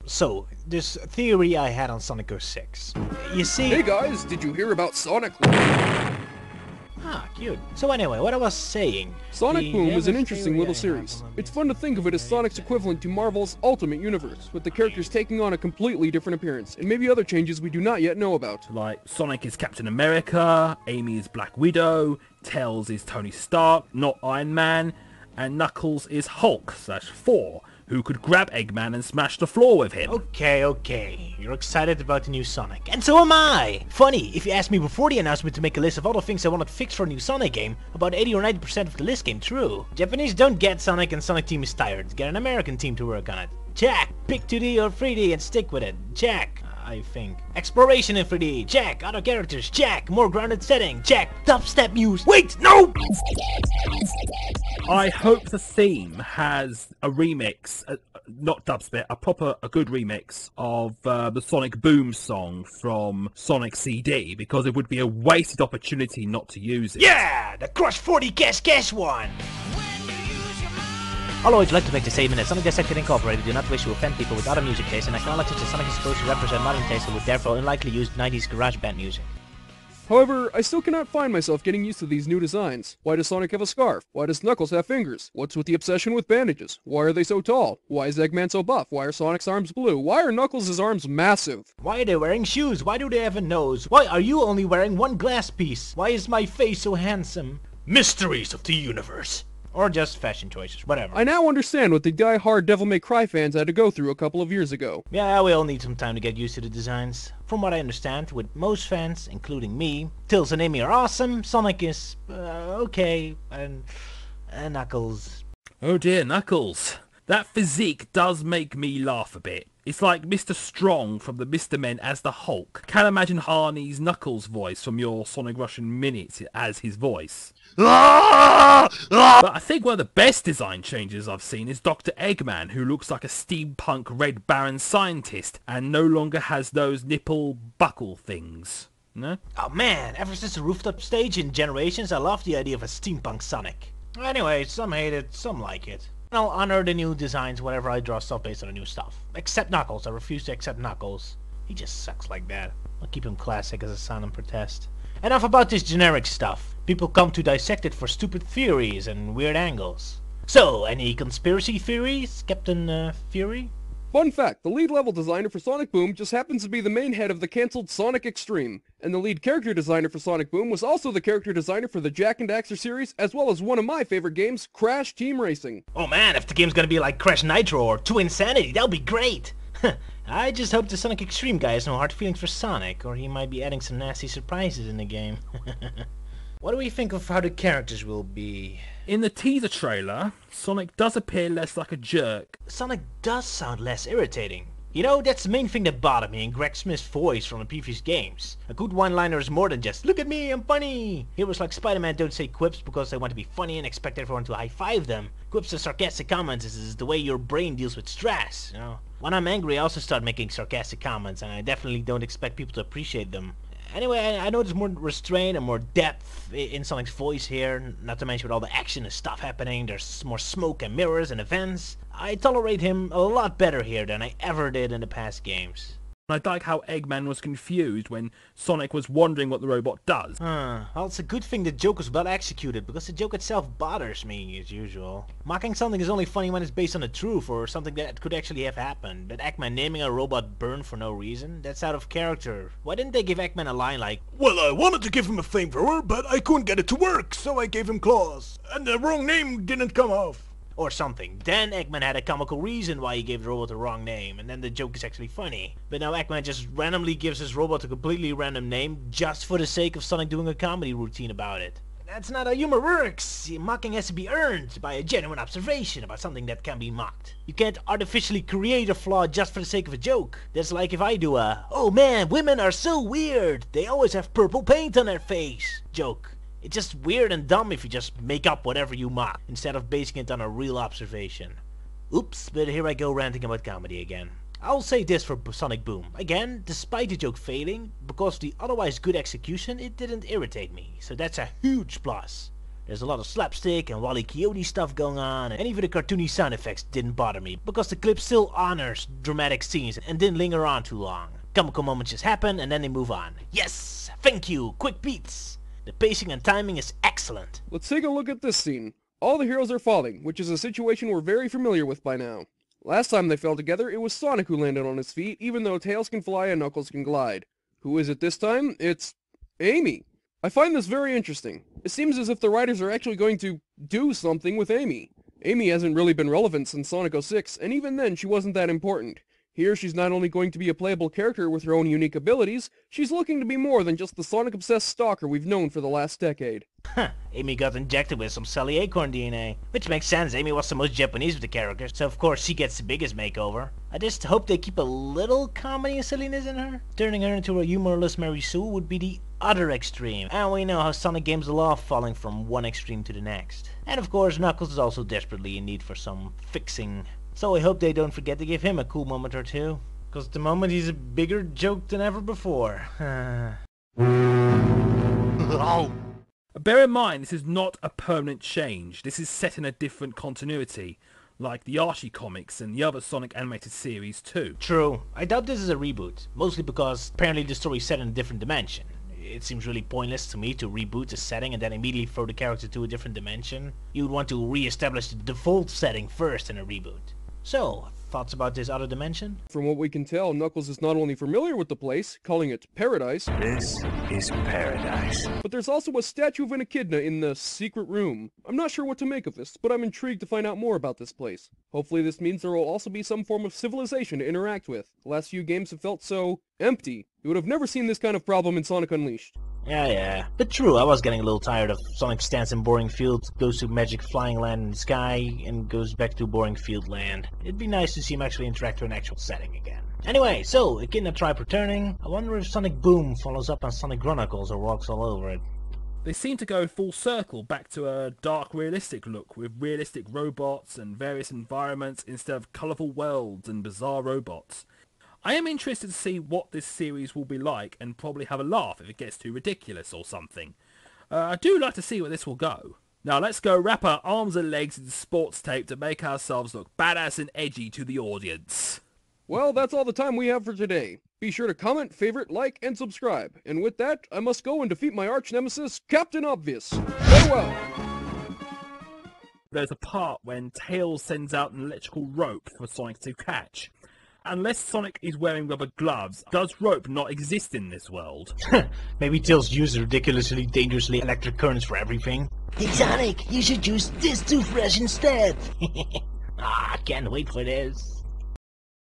So, this theory I had on Sonic 06. You see... Hey guys, did you hear about Sonic? Ah, cute. So anyway, what I was saying... Sonic Boom is an interesting little series. It's fun to think of it as Sonic's equivalent to Marvel's Ultimate Universe, with the characters taking on a completely different appearance, and maybe other changes we do not yet know about. Like, Sonic is Captain America, Amy is Black Widow, Tails is Tony Stark, not Iron Man, and Knuckles is Hulk/Thor, who could grab Eggman and smash the floor with him. Okay. You're excited about the new Sonic. And so am I! Funny, if you asked me before the announcement to make a list of all the things I wanted fixed for a new Sonic game, about 80 or 90% of the list came true. Japanese don't get Sonic and Sonic team is tired. Get an American team to work on it. Check! Pick 2D or 3D and stick with it. Check! I think. Exploration in 3D. Check. Other characters. Check. More grounded setting. Check. Dubstep music. Wait! No! I hope the theme has a remix, not dubstep, a good remix of the Sonic Boom song from Sonic CD, because it would be a wasted opportunity not to use it. Yeah! The Crush 40 Cash one! I'll always like to make the statement that Sonic Dissected Incorporated do not wish to offend people with other music tastes and acknowledges that Sonic is supposed to represent modern tastes and would therefore unlikely use 90s garage band music. However, I still cannot find myself getting used to these new designs. Why does Sonic have a scarf? Why does Knuckles have fingers? What's with the obsession with bandages? Why are they so tall? Why is Eggman so buff? Why are Sonic's arms blue? Why are Knuckles' arms massive? Why are they wearing shoes? Why do they have a nose? Why are you only wearing one glass piece? Why is my face so handsome? Mysteries of the universe. Or just fashion choices, whatever. I now understand what the die-hard Devil May Cry fans had to go through a couple of years ago. Yeah, we all need some time to get used to the designs. From what I understand, with most fans, including me, Tails and Amy are awesome, Sonic is, okay, and Knuckles. Oh dear, Knuckles. That physique does make me laugh a bit. It's like Mr. Strong from the Mr. Men as the Hulk. Can't imagine Harney's Knuckles voice from your Sonic Russian Minutes as his voice. But I think one of the best design changes I've seen is Dr. Eggman, who looks like a steampunk Red Baron scientist and no longer has those nipple buckle things. No? Oh man, ever since the rooftop stage in Generations, I love the idea of a steampunk Sonic. Anyway, some hate it, some like it. I'll honor the new designs whenever I draw stuff based on the new stuff. Except Knuckles, I refuse to accept Knuckles. He just sucks like that. I'll keep him classic as a silent protest. Enough about this generic stuff. People come to dissect it for stupid theories and weird angles. So, any conspiracy theories, Captain Fury? Fun fact, the lead level designer for Sonic Boom just happens to be the main head of the cancelled Sonic Extreme. And the lead character designer for Sonic Boom was also the character designer for the Jak and Daxter series, as well as one of my favorite games, Crash Team Racing. Oh man, if the game's gonna be like Crash Nitro or 2 Insanity, that'll be great! I just hope the Sonic Extreme guy has no hard feelings for Sonic, or he might be adding some nasty surprises in the game. What do we think of how the characters will be? In the teaser trailer, Sonic does appear less like a jerk. Sonic does sound less irritating. You know, that's the main thing that bothered me in Greg Smith's voice from the previous games. A good one-liner is more than just, look at me, I'm funny! Heroes like Spider-Man don't say quips because they want to be funny and expect everyone to high-five them. Quips and sarcastic comments is the way your brain deals with stress, you know? When I'm angry, I also start making sarcastic comments, and I definitely don't expect people to appreciate them. Anyway, I know there's more restraint and more depth in Sonic's voice here, not to mention with all the action and stuff happening, there's more smoke and mirrors and events. I tolerate him a lot better here than I ever did in the past games. I like how Eggman was confused when Sonic was wondering what the robot does. Well, it's a good thing the joke was well executed, because the joke itself bothers me, as usual. Mocking something is only funny when it's based on the truth, or something that could actually have happened. But Eggman naming a robot Burn for no reason? That's out of character. Why didn't they give Eggman a line like, well, I wanted to give him a flamethrower, but I couldn't get it to work, so I gave him claws. And the wrong name didn't come off. Or something. Then Eggman had a comical reason why he gave the robot the wrong name, and then the joke is actually funny. But now Eggman just randomly gives his robot a completely random name just for the sake of Sonic doing a comedy routine about it. That's not how humor works. Mocking has to be earned by a genuine observation about something that can be mocked. You can't artificially create a flaw just for the sake of a joke. That's like if I do a, oh man, women are so weird, they always have purple paint on their face joke. It's just weird and dumb if you just make up whatever you mock, instead of basing it on a real observation. Oops, but here I go ranting about comedy again. I'll say this for Sonic Boom. Again, despite the joke failing, because of the otherwise good execution, it didn't irritate me, so that's a huge plus. There's a lot of slapstick and Wally Coyote stuff going on, and even the cartoony sound effects didn't bother me, because the clip still honors dramatic scenes and didn't linger on too long. Comical moments just happen and then they move on. Yes! Thank you! Quick beats! The pacing and timing is excellent. Let's take a look at this scene. All the heroes are falling, which is a situation we're very familiar with by now. Last time they fell together, it was Sonic who landed on his feet, even though Tails can fly and Knuckles can glide. Who is it this time? It's Amy. I find this very interesting. It seems as if the writers are actually going to do something with Amy. Amy hasn't really been relevant since Sonic 06, and even then she wasn't that important. Here she's not only going to be a playable character with her own unique abilities, she's looking to be more than just the Sonic-obsessed stalker we've known for the last decade. Amy got injected with some Sally Acorn DNA, which makes sense. Amy was the most Japanese of the characters, so of course she gets the biggest makeover. I just hope they keep a little comedy and silliness in her. Turning her into a humorless Mary Sue would be the other extreme, and we know how Sonic games love falling from one extreme to the next. And of course Knuckles is also desperately in need for some fixing. So I hope they don't forget to give him a cool moment or two, because at the moment he's a bigger joke than ever before. Bear in mind, this is not a permanent change. This is set in a different continuity, like the Archie comics and the other Sonic animated series too. True. I doubt this is a reboot, mostly because apparently the story is set in a different dimension. It seems really pointless to me to reboot the setting and then immediately throw the character to a different dimension. You would want to re-establish the default setting first in a reboot. So, thoughts about this other dimension? From what we can tell, Knuckles is not only familiar with the place, calling it Paradise. This is paradise. But there's also a statue of an echidna in the secret room. I'm not sure what to make of this, but I'm intrigued to find out more about this place. Hopefully this means there will also be some form of civilization to interact with. The last few games have felt so empty. You would have never seen this kind of problem in Sonic Unleashed. Yeah. But true, I was getting a little tired of Sonic stands in boring field, goes to magic flying land in the sky, and goes back to boring field land. It'd be nice to see him actually interact with an actual setting again. Anyway, so, Echidna tribe returning. I wonder if Sonic Boom follows up on Sonic Chronicles or walks all over it. They seem to go full circle back to a dark realistic look with realistic robots and various environments instead of colourful worlds and bizarre robots. I am interested to see what this series will be like and probably have a laugh if it gets too ridiculous or something. I do like to see where this will go. Now let's go wrap our arms and legs in sports tape to make ourselves look badass and edgy to the audience. Well, that's all the time we have for today. Be sure to comment, favorite, like, and subscribe. And with that, I must go and defeat my arch-nemesis, Captain Obvious. Farewell! There's a part when Tails sends out an electrical rope for Sonic to catch. Unless Sonic is wearing rubber gloves, does rope not exist in this world? Maybe Tails uses ridiculously dangerously electric currents for everything. Hey Sonic, you should use this toothbrush instead! Can't wait for this.